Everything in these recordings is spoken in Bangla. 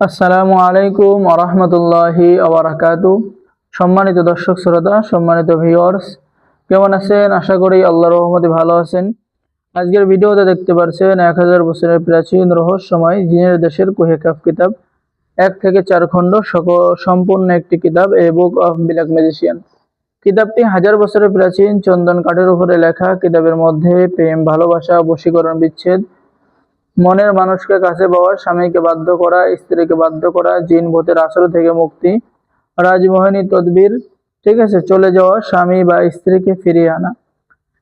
আসসালামু আলাইকুম ওয়া রাহমাতুল্লাহি ওয়া বারাকাতুহু। সম্মানিত দর্শক শ্রোতা, সম্মানিত ভিউয়ার্স, কেমন আছেন? আশা করি আল্লাহর রহমতে ভালো আছেন। আজকের ভিডিওতে দেখতে পাচ্ছেন 1000 বছরের প্রাচীন রহস্যময় জিনের দেশের কুহেকাফ কিতাব 1 থেকে 4 খণ্ড সম্পূর্ণ একটি কিতাব, এ বুক অফ ব্ল্যাক ম্যাজিশিয়ান। কিতাবটি 1000 বছরের প্রাচীন চন্দন কাঠের উপরে লেখা। কিতাবের মধ্যে প্রেম, ভালোবাসা, বশীকরণ, বিচ্ছেদ, মনের মানুষকে কাছে পাওয়া, স্বামীকে বাধ্য করা, স্ত্রীকে বাধ্য করা, জিন ভূতের আসর থেকে মুক্তি, রাজমোহিনী তদবির, ঠিক আছে, চলে যাওয়া স্বামী বা স্ত্রীকে ফিরিয়ে আনা।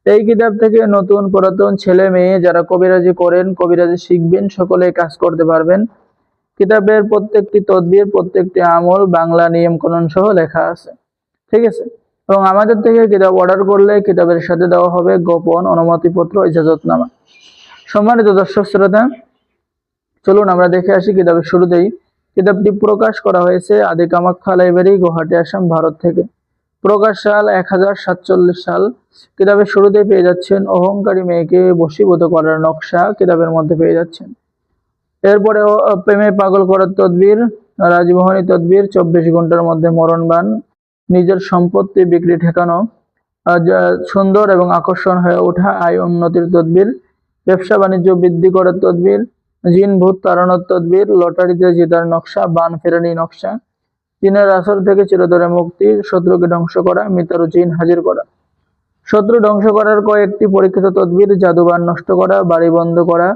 এই কিতাব থেকে নতুন পুরাতন ছেলে মেয়ে যারা কবিরাজি করেন, কবিরাজি শিখবেন, সকলে কাজ করতে পারবেন। কিতাবের প্রত্যেকটি তদবির, প্রত্যেকটি আমল বাংলা নিয়ম কানুন সহ লেখা আছে, ঠিক আছে। এবং আমাদের থেকে কিতাব অর্ডার করলে কিতাবের সাথে দেওয়া হবে গোপন অনুমতিপত্র, ইজাজতনামা। সম্মানিত দর্শক শ্রোতা, চলুন আমরা দেখে আসি কিতাবের শুরুতেই। কিতাবটি প্রকাশ করা হয়েছে আদি কামাখ্যা লাইব্রেরি, গুয়াহাটি, আসাম, ভারত থেকে। প্রকাশ সাল 1047 সাল। কিতাবের শুরুতেই পেয়ে যাচ্ছেন অহংকারী মেয়েকে বশীভূত করার নকশা, কিতাবের মধ্যে পেয়ে যাচ্ছেন। এরপরে প্রেমে পাগল করার তদবির, রাজমোহনী তদবির, 24 ঘন্টার মধ্যে মরণবান, নিজের সম্পত্তি বিক্রি ঠেকানো, সুন্দর এবং আকর্ষণ হয়ে ওঠা, আয় উন্নতির তদবির, ব্যবসা বাণিজ্য বৃদ্ধি করার তদবির, জিন ভূত তাড়ানোর তদবির, লটারিতে জেতার নকশা, বান ফেরানি নকশা, জিনের আসর থেকে চিরতরে মুক্তি, শত্রুকে ধ্বংস করা, মৃত্যুর জিন হাজির করা, শত্রু ধ্বংস করার কয়েকটি পরীক্ষিত তদবির, জাদুবান নষ্ট করা, বাড়ি বন্ধ করা,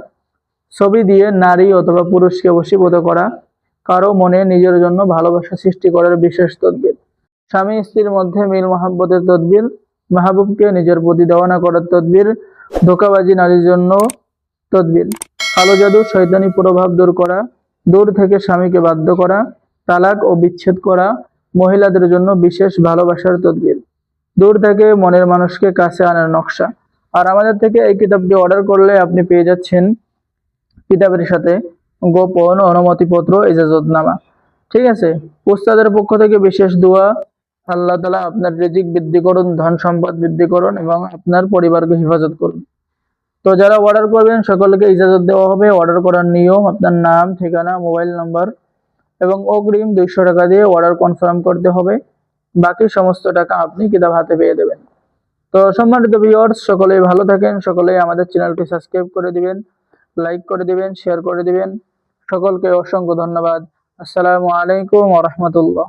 ছবি দিয়ে নারী অথবা পুরুষকে বশীভূত করা, কারো মনে নিজের জন্য ভালোবাসা সৃষ্টি করার বিশেষ তদবির, স্বামী স্ত্রীর মধ্যে মিল মহাব্বতের তদবির, মাহবুবকে নিজের প্রতি দেওয়ানা করার তদবির, ধোঁকাবাজি নারীর জন্য তদবির, কালো জাদু শয়তানি প্রভাব দূর করা, দূর থেকে স্বামীকে বাধ্য করা, তালাক ও বিচ্ছেদ করা, মহিলাদের জন্য বিশেষ ভালোবাসার তদবির, দূর থেকে মনের মানুষকে কাছে আনার নকশা। আর আমাদের থেকে এই কিতাবটি অর্ডার করলে আপনি পেয়ে যাচ্ছেন কিতাবের সাথে গোপন অনুমতিপত্র, ইজাজতনামা, ঠিক আছে। উস্তাদের পক্ষ থেকে বিশেষ দোয়া, আল্লাহ তাআলা আপনার রিজিক বৃদ্ধি করুন, ধন সম্পদ বৃদ্ধি করুন এবং আপনার পরিবারকে হেফাজত করুন। তো যারা অর্ডার করবেন সকলকে ইজাজত দেওয়া হবে। অর্ডার করার নিয়ম, আপনার নাম, ঠিকানা, মোবাইল নাম্বার এবং অগ্রিম 200 টাকা দিয়ে অর্ডার কনফার্ম করতে হবে। বাকি সমস্ত টাকা আপনি কিতাব হাতে পেয়ে দেবেন। তো সম্মানিত ভিউয়ার্স, সকলেই ভালো থাকেন, সকলেই আমাদের চ্যানেলটি সাবস্ক্রাইব করে দিবেন, লাইক করে দিবেন, শেয়ার করে দিবেন। সকলকে অসংখ্য ধন্যবাদ। আসসালামু আলাইকুম ওয়া রাহমাতুল্লাহ।